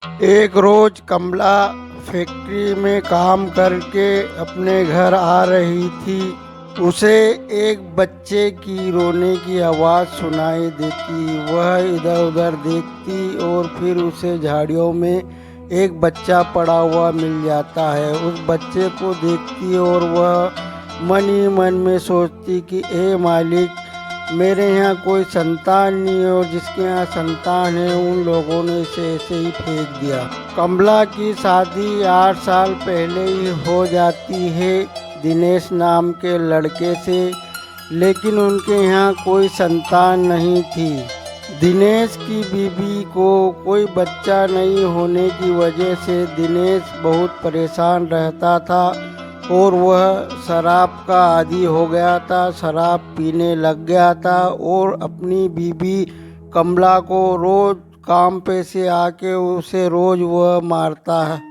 एक रोज कमला फैक्ट्री में काम करके अपने घर आ रही थी। उसे एक बच्चे की रोने की आवाज़ सुनाई देती। वह इधर उधर देखती और फिर उसे झाड़ियों में एक बच्चा पड़ा हुआ मिल जाता है। उस बच्चे को देखती और वह मन ही मन में सोचती कि ए मालिक, मेरे यहाँ कोई संतान नहीं है और जिसके यहाँ संतान है उन लोगों ने इसे ऐसे ही फेंक दिया। कमला की शादी 8 साल पहले ही हो जाती है दिनेश नाम के लड़के से, लेकिन उनके यहाँ कोई संतान नहीं थी। दिनेश की बीवी को कोई बच्चा नहीं होने की वजह से दिनेश बहुत परेशान रहता था और वह शराब का आदी हो गया था, शराब पीने लग गया था और अपनी बीवी कमला को रोज काम पे से आके उसे रोज वह मारता है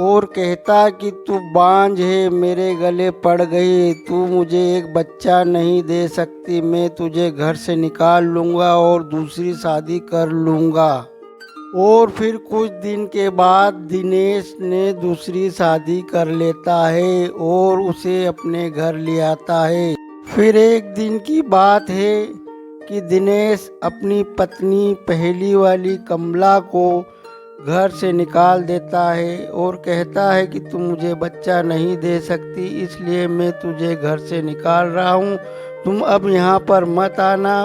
और कहता कि तू बांझ है, मेरे गले पड़ गई, तू मुझे एक बच्चा नहीं दे सकती, मैं तुझे घर से निकाल लूँगा और दूसरी शादी कर लूँगा। और फिर कुछ दिन के बाद दिनेश ने दूसरी शादी कर लेता है और उसे अपने घर ले आता है। फिर एक दिन की बात है कि दिनेश अपनी पत्नी पहली वाली कमला को घर से निकाल देता है और कहता है कि तुम मुझे बच्चा नहीं दे सकती, इसलिए मैं तुझे घर से निकाल रहा हूँ, तुम अब यहाँ पर मत आना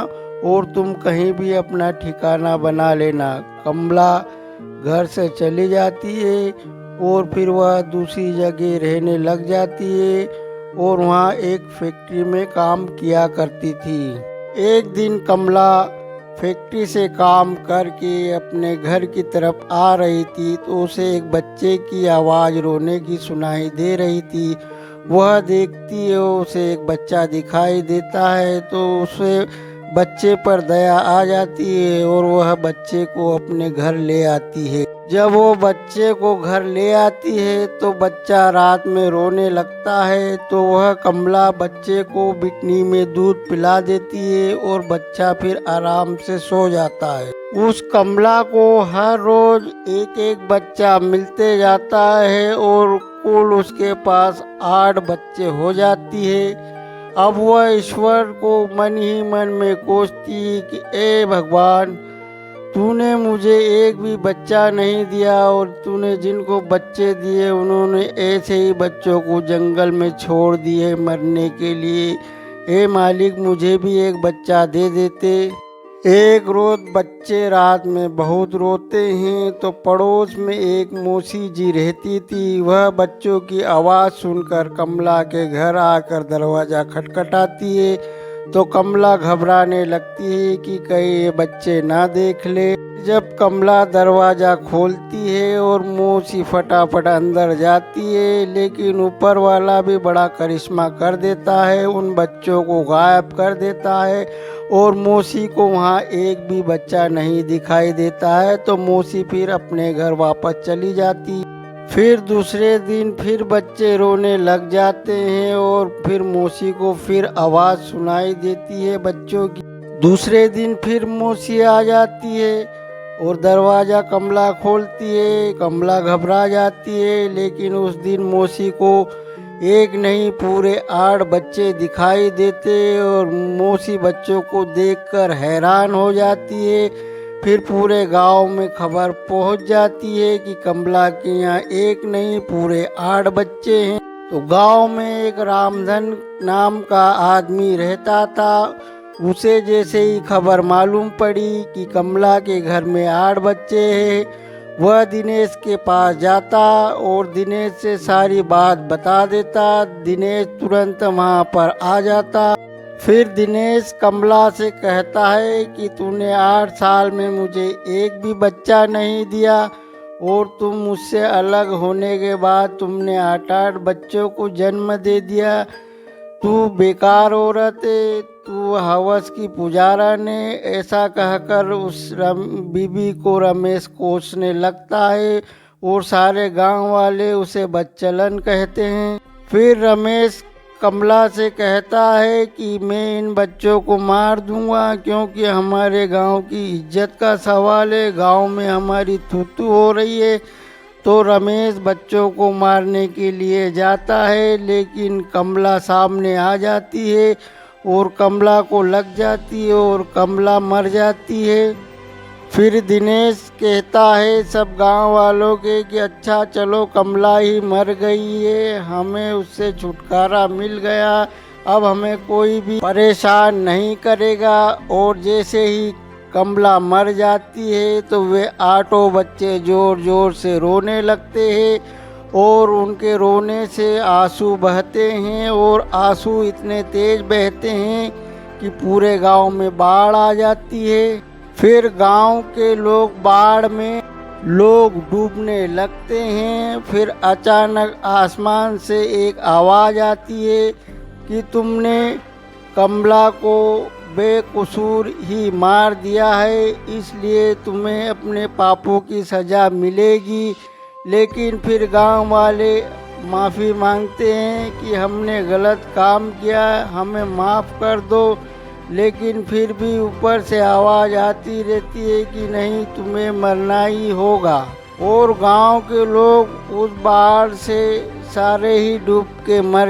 और तुम कहीं भी अपना ठिकाना बना लेना। कमला घर से चली जाती है और फिर वह दूसरी जगह रहने लग जाती है और वहाँ एक फैक्ट्री में काम किया करती थी। एक दिन कमला फैक्ट्री से काम करके अपने घर की तरफ आ रही थी तो उसे एक बच्चे की आवाज़ रोने की सुनाई दे रही थी। वह देखती है, उसे एक बच्चा दिखाई देता है तो उसे बच्चे पर दया आ जाती है और वह बच्चे को अपने घर ले आती है। जब वो बच्चे को घर ले आती है तो बच्चा रात में रोने लगता है तो वह कमला बच्चे को बिटनी में दूध पिला देती है और बच्चा फिर आराम से सो जाता है। उस कमला को हर रोज एक एक बच्चा मिलते जाता है और कुल उसके पास 8 बच्चे हो जाती है। अब वह ईश्वर को मन ही मन में कोसती कि ए भगवान, तूने मुझे एक भी बच्चा नहीं दिया और तूने जिनको बच्चे दिए उन्होंने ऐसे ही बच्चों को जंगल में छोड़ दिए मरने के लिए। ए मालिक, मुझे भी एक बच्चा दे देते। एक रोज बच्चे रात में बहुत रोते हैं तो पड़ोस में एक मौसी जी रहती थी। वह बच्चों की आवाज़ सुनकर कमला के घर आकर दरवाज़ा खटखटाती है तो कमला घबराने लगती है कि कहीं ये बच्चे ना देख ले। जब कमला दरवाज़ा खोलती है और मौसी फटाफट अंदर जाती है, लेकिन ऊपर वाला भी बड़ा करिश्मा कर देता है, उन बच्चों को गायब कर देता है और मौसी को वहाँ एक भी बच्चा नहीं दिखाई देता है। तो मौसी फिर अपने घर वापस चली जाती। फिर दूसरे दिन फिर बच्चे रोने लग जाते हैं और फिर मौसी को फिर आवाज़ सुनाई देती है बच्चों की। दूसरे दिन फिर मौसी आ जाती है और दरवाज़ा कमला खोलती है। कमला घबरा जाती है, लेकिन उस दिन मौसी को एक नहीं पूरे 8 बच्चे दिखाई देते और मौसी बच्चों को देखकर हैरान हो जाती है। फिर पूरे गांव में खबर पहुंच जाती है कि कमला के यहाँ एक नहीं पूरे 8 बच्चे हैं। तो गांव में एक रामधन नाम का आदमी रहता था। उसे जैसे ही खबर मालूम पड़ी कि कमला के घर में 8 बच्चे हैं, वह दिनेश के पास जाता और दिनेश से सारी बात बता देता। दिनेश तुरंत वहाँ पर आ जाता। फिर दिनेश कमला से कहता है कि तूने 8 साल में मुझे एक भी बच्चा नहीं दिया और तुम मुझसे अलग होने के बाद तुमने 8 बच्चों को जन्म दे दिया। तू बेकार औरत है, तू हवस की पुजारा ने, ऐसा कहकर उस बीबी को रमेश कोसने लगता है और सारे गांव वाले उसे बच्चलन कहते हैं। फिर रमेश कमला से कहता है कि मैं इन बच्चों को मार दूंगा, क्योंकि हमारे गांव की इज्जत का सवाल है, गांव में हमारी थू-थू हो रही है। तो रमेश बच्चों को मारने के लिए जाता है, लेकिन कमला सामने आ जाती है और कमला को लग जाती है और कमला मर जाती है। फिर दिनेश कहता है सब गांव वालों के कि अच्छा चलो कमला ही मर गई है, हमें उससे छुटकारा मिल गया, अब हमें कोई भी परेशान नहीं करेगा। और जैसे ही कमला मर जाती है तो वे 8 बच्चे जोर जोर से रोने लगते हैं और उनके रोने से आंसू बहते हैं और आंसू इतने तेज बहते हैं कि पूरे गांव में बाढ़ आ जाती है। फिर गांव के लोग बाढ़ में डूबने लगते हैं। फिर अचानक आसमान से एक आवाज़ आती है कि तुमने कमला को बेकसूर ही मार दिया है, इसलिए तुम्हें अपने पापों की सज़ा मिलेगी। लेकिन फिर गांव वाले माफ़ी मांगते हैं कि हमने गलत काम किया, हमें माफ़ कर दो। लेकिन फिर भी ऊपर से आवाज़ आती रहती है कि नहीं, तुम्हें मरना ही होगा। और गांव के लोग उस बाढ़ से सारे ही डूब के मर